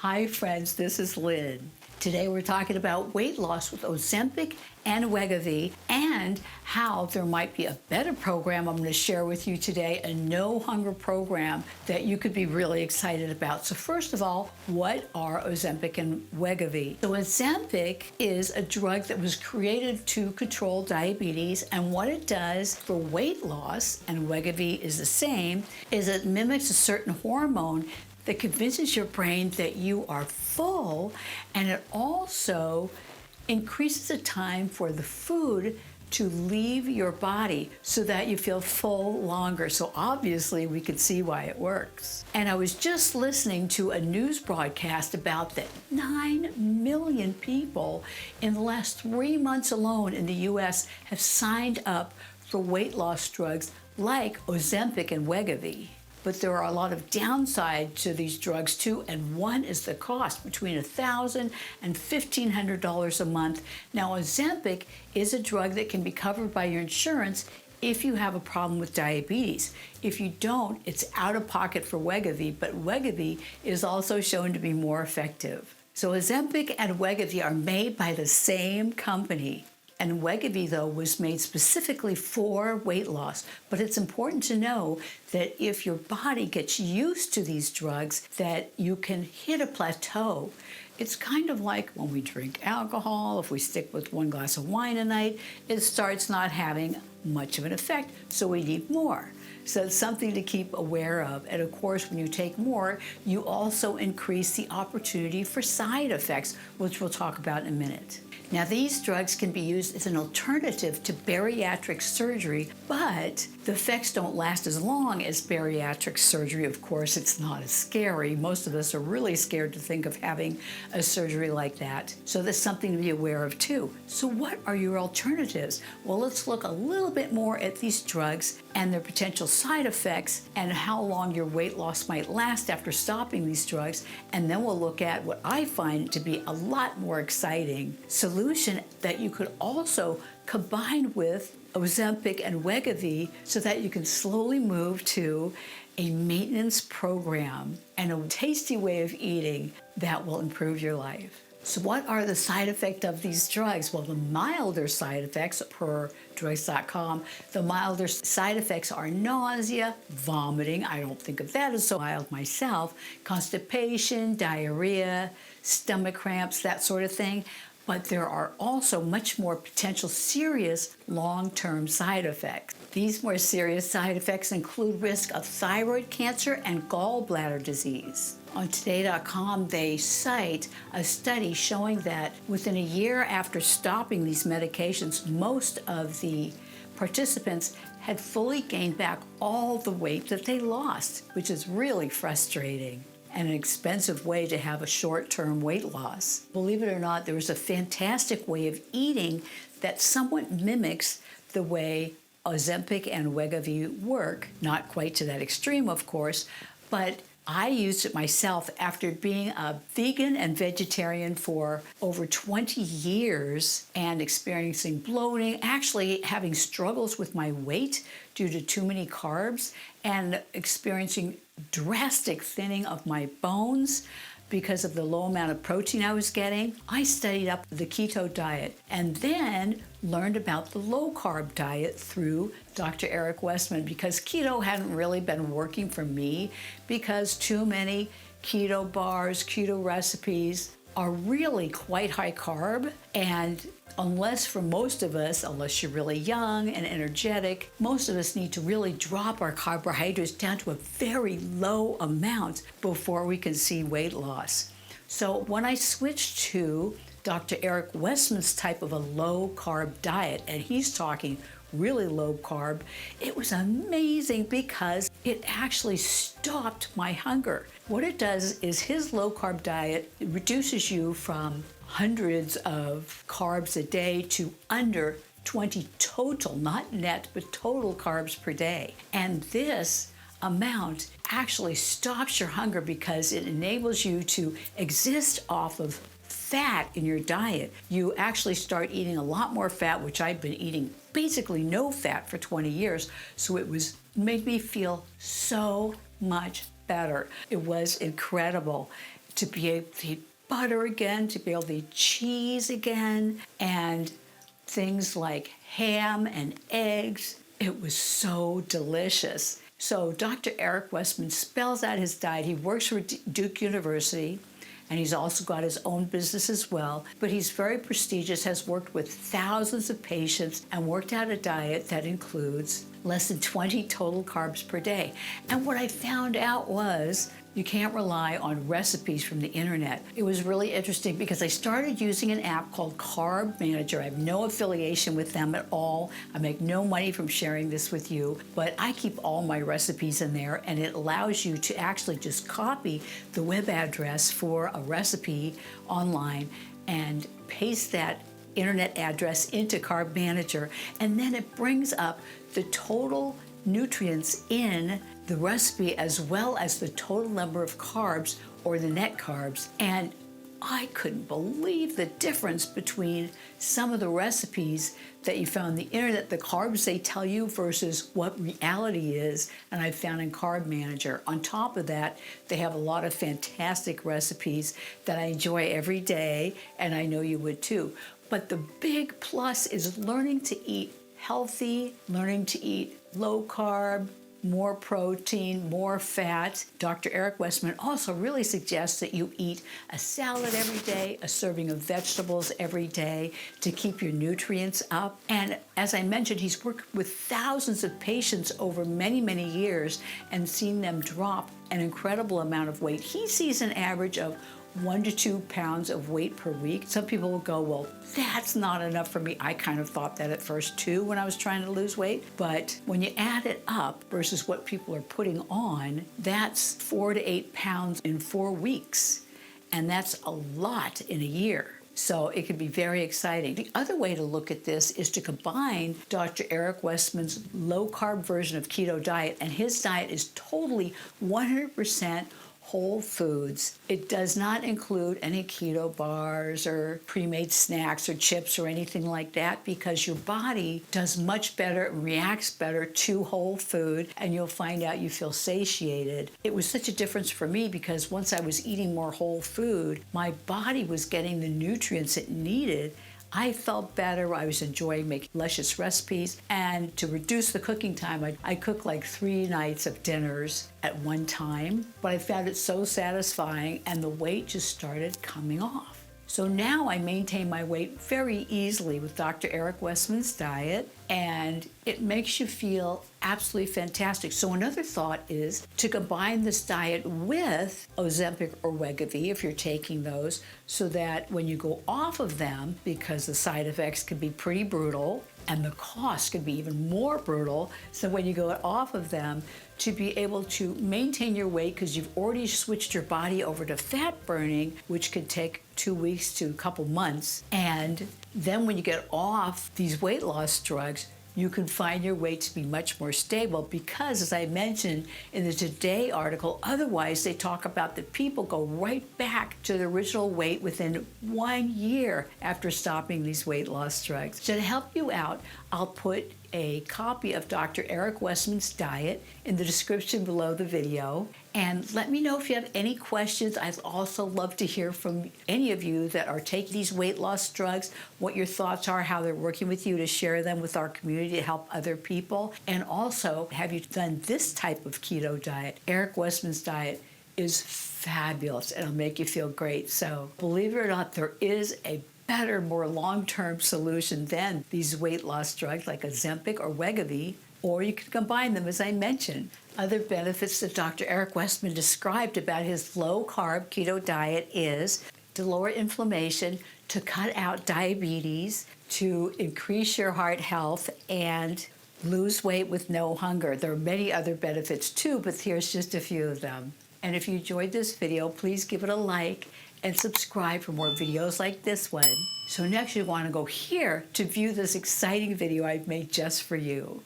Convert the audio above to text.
Hi friends, this is Lynn. Today we're talking about weight loss with Ozempic and Wegovy and how there might be a better program I'm going to share with you today, a no hunger program that you could be really excited about. So first of all, what are Ozempic and Wegovy? So Ozempic is a drug that was created to control diabetes, and what it does for weight loss, and Wegovy is the same, is it mimics a certain hormone that convinces your brain that you are full, and it also increases the time for the food to leave your body so that you feel full longer. So obviously we can see why it works. And I was just listening to a news broadcast about that 9 million people in the last 3 months alone in the US have signed up for weight loss drugs like Ozempic and Wegovy. But there are a lot of downside to these drugs too, and one is the cost, between $1,000 and $1,500 a month. Now, Ozempic is a drug that can be covered by your insurance if you have a problem with diabetes. If you don't, it's out of pocket for Wegovy, but Wegovy is also shown to be more effective. So Ozempic and Wegovy are made by the same company. And Wegovy, though, was made specifically for weight loss. But it's important to know that if your body gets used to these drugs, that you can hit a plateau. It's kind of like when we drink alcohol. If we stick with 1 glass of wine a night, it starts not having much of an effect, so we need more. So it's something to keep aware of. And of course, when you take more, you also increase the opportunity for side effects, which we'll talk about in a minute. Now, these drugs can be used as an alternative to bariatric surgery, but the effects don't last as long as bariatric surgery. Of course, it's not as scary. Most of us are really scared to think of having a surgery like that. So that's something to be aware of too. So what are your alternatives? Well, let's look a little bit more at these drugs and their potential side effects and how long your weight loss might last after stopping these drugs. And then we'll look at what I find to be a lot more exciting solution that you could also combine with Ozempic and Wegovy so that you can slowly move to a maintenance program and a tasty way of eating that will improve your life. So what are the side effects of these drugs? Well, the milder side effects, per drugs.com, the milder side effects are nausea, vomiting. I don't think of that as so mild myself. Constipation, diarrhea, stomach cramps, that sort of thing. But there are also much more potential serious long-term side effects. These more serious side effects include risk of thyroid cancer and gallbladder disease. On today.com, they cite a study showing that within a year after stopping these medications, most of the participants had fully gained back all the weight that they lost, which is really frustrating and an expensive way to have a short-term weight loss. Believe it or not, there is a fantastic way of eating that somewhat mimics the way Ozempic and Wegovy work. Not quite to that extreme, of course, but I used it myself after being a vegan and vegetarian for over 20 years and experiencing bloating, actually having struggles with my weight due to too many carbs, and experiencing drastic thinning of my bones because of the low amount of protein I was getting. I studied up the keto diet and then learned about the low-carb diet through Dr. Eric Westman, because keto hadn't really been working for me because too many keto bars, keto recipes are really quite high carb, and unless for most of us, unless you're really young and energetic, most of us need to really drop our carbohydrates down to a very low amount before we can see weight loss. So when I switched to Dr. Eric Westman's type of a low-carb diet, and he's talking really low carb, it was amazing because it actually stopped my hunger. What it does is his low-carb diet reduces you from hundreds of carbs a day to under 20 total, not net, but total carbs per day. And this amount actually stops your hunger because it enables you to exist off of fat in your diet. You actually start eating a lot more fat, which I've been eating basically no fat for 20 years. So it made me feel so much better. It was incredible. to be able to eat butter again, to be able to eat cheese again, and things like ham and eggs. It was so delicious. So Dr. Eric Westman spells out his diet. He works for Duke University, and he's also got his own business as well. But he's very prestigious, has worked with thousands of patients, and worked out a diet that includes less than 20 total carbs per day. And what I found out was you can't rely on recipes from the internet. It was really interesting because I started using an app called Carb Manager. I have no affiliation with them at all. I make no money from sharing this with you, but I keep all my recipes in there, and it allows you to actually just copy the web address for a recipe online and paste that internet address into Carb Manager, and then it brings up the total nutrients in the recipe as well as the total number of carbs or the net carbs. And I couldn't believe the difference between some of the recipes that you found on the internet, the carbs they tell you versus what reality is, and I found in Carb Manager. On top of that, they have a lot of fantastic recipes that I enjoy every day, and I know you would too. But the big plus is learning to eat healthy, learning to eat low carb, more protein, more fat. Dr. Eric Westman also really suggests that you eat a salad every day, a serving of vegetables every day to keep your nutrients up. And as I mentioned, he's worked with thousands of patients over many, many years and seen them drop an incredible amount of weight. He sees an average of 1 to 2 pounds of weight per week. Some people will go, well, that's not enough for me. I kind of thought that at first too when I was trying to lose weight. But when you add it up versus what people are putting on, that's 4 to 8 pounds in 4 weeks. And that's a lot in a year. So it can be very exciting. The other way to look at this is to combine Dr. Eric Westman's low-carb version of keto diet, and his diet is totally 100% whole foods. It does not include any keto bars or pre-made snacks or chips or anything like that, because your body does much better and reacts better to whole food, and you'll find out you feel satiated. It was such a difference for me because once I was eating more whole food, my body was getting the nutrients it needed. I felt better. I was enjoying making luscious recipes. And to reduce the cooking time, I cook like 3 nights of dinners at one time. But I found it so satisfying, and the weight just started coming off. So now I maintain my weight very easily with Dr. Eric Westman's diet, and it makes you feel absolutely fantastic. So another thought is to combine this diet with Ozempic or Wegovy if you're taking those, so that when you go off of them, because the side effects can be pretty brutal and the cost can be even more brutal, so when you go off of them, to be able to maintain your weight because you've already switched your body over to fat burning, which could take 2 weeks to a couple months. And then when you get off these weight loss drugs, you can find your weight to be much more stable because, as I mentioned in the Today article, otherwise they talk about that people go right back to their original weight within 1 year after stopping these weight loss drugs. So to help you out, I'll put a copy of Dr. Eric Westman's diet in the description below the video. And let me know if you have any questions. I'd also love to hear from any of you that are taking these weight loss drugs, what your thoughts are, how they're working with you, to share them with our community to help other people. And also, have you done this type of keto diet? Eric Westman's diet is fabulous. It'll make you feel great. So believe it or not, there is a better, more long-term solution than these weight loss drugs like Ozempic or Wegovy, or you can combine them, as I mentioned. Other benefits that Dr. Eric Westman described about his low-carb keto diet is to lower inflammation, to cut out diabetes, to increase your heart health, and lose weight with no hunger. There are many other benefits too, but here's just a few of them. And if you enjoyed this video, please give it a like and subscribe for more videos like this one. So next you want to go here to view this exciting video I've made just for you.